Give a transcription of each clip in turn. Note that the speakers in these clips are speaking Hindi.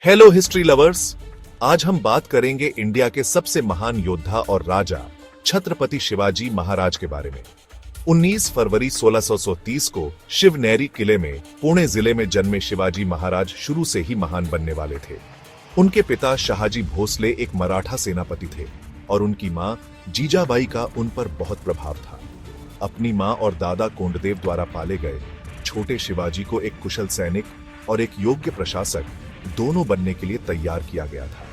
Hello history lovers. आज हम बात करेंगे इंडिया के सबसे महान योद्धा और राजा छत्रपति शिवाजी महाराज के बारे में। 19 फरवरी 1630 को शिवनेरी किले में पुणे जिले में जन्मे शिवाजी महाराज शुरू से ही महान बनने वाले थे। उनके पिता शहाजी भोसले एक मराठा सेनापति थे और उनकी मां जीजाबाई का उन पर बहुत प्रभाव था। अपनी मां और दादा कोंडदेव द्वारा पाले गए छोटे शिवाजी को एक कुशल सैनिक और एक योग्य प्रशासक दोनों बनने के लिए तैयार किया गया था।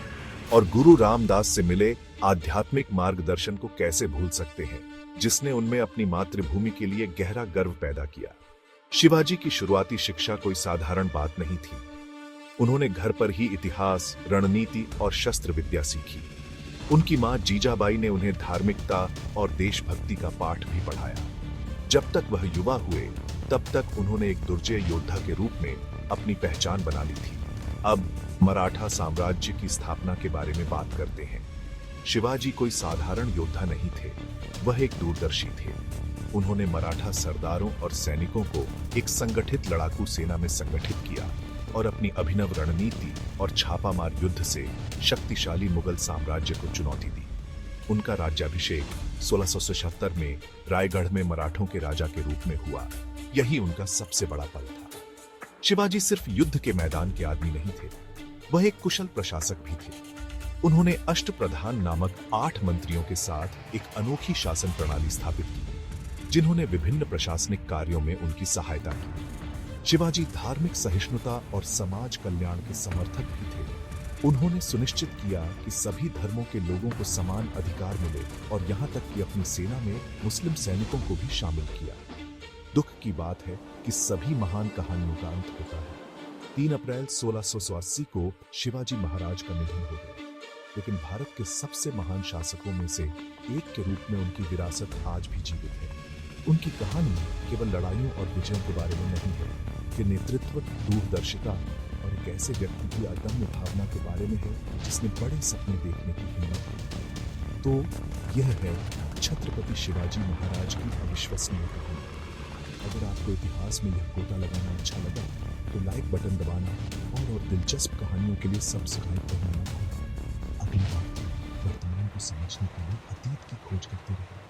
और गुरु रामदास से मिले आध्यात्मिक मार्गदर्शन को कैसे भूल सकते हैं, जिसने उनमें अपनी मातृभूमि के लिए गहरा गर्व पैदा किया। शिवाजी की शुरुआती शिक्षा कोई साधारण बात नहीं थी। उन्होंने घर पर ही इतिहास, रणनीति और शस्त्र विद्या सीखी। उनकी मां जीजाबाई ने उन्हें धार्मिकता और देशभक्ति का पाठ भी पढ़ाया। जब तक वह युवा हुए तब तक उन्होंने एक दुर्जय योद्धा के रूप में अपनी पहचान बना ली थी। अब मराठा साम्राज्य की स्थापना के बारे में बात करते हैं। शिवाजी कोई साधारण योद्धा नहीं थे, वह एक दूरदर्शी थे। उन्होंने मराठा सरदारों और सैनिकों को एक संगठित लड़ाकू सेना में संगठित किया और अपनी अभिनव रणनीति और छापामार युद्ध से शक्तिशाली मुगल साम्राज्य को चुनौती दी। उनका राज्याभिषेक 1677 में रायगढ़ में मराठों के राजा के रूप में हुआ। यही उनका सबसे बड़ा पल था। शिवाजी सिर्फ युद्ध के मैदान के आदमी नहीं थे, वह एक कुशल प्रशासक भी थे। उन्होंने अष्टप्रधान नामक 8 मंत्रियों के साथ एक अनोखी शासन प्रणाली स्थापित की, जिन्होंने विभिन्न प्रशासनिक कार्यों में उनकी सहायता की। शिवाजी धार्मिक सहिष्णुता और समाज कल्याण के समर्थक भी थे। उन्होंने सुनिश्चित किया कि सभी धर्मों के लोगों को समान अधिकार मिले और यहाँ तक कि अपनी सेना में मुस्लिम सैनिकों को भी शामिल किया। दुख की बात है कि सभी महान कहानियों का अंत होता है। 3 अप्रैल 1680 को शिवाजी महाराज का निधन हो गया, लेकिन भारत के सबसे महान शासकों में से एक के रूप में उनकी विरासत आज भी जीवित है। उनकी कहानी केवल लड़ाइयों और विजयों के बारे में नहीं है, कि नेतृत्व, दूरदर्शिता और एक ऐसे व्यक्ति की अदम्य भावना के बारे में है जिसने बड़े सपने देखने की हिम्मत की। तो यह है छत्रपति शिवाजी महाराज की अविश्वसनीय कहानी। अगर आपको इतिहास में यह गोता लगाना अच्छा लगा तो लाइक बटन दबाना और दिलचस्प कहानियों के लिए सब्सक्राइब करना मत भूलना। अगली बार वर्तमान को समझने के लिए अतीत की खोज करते रहें।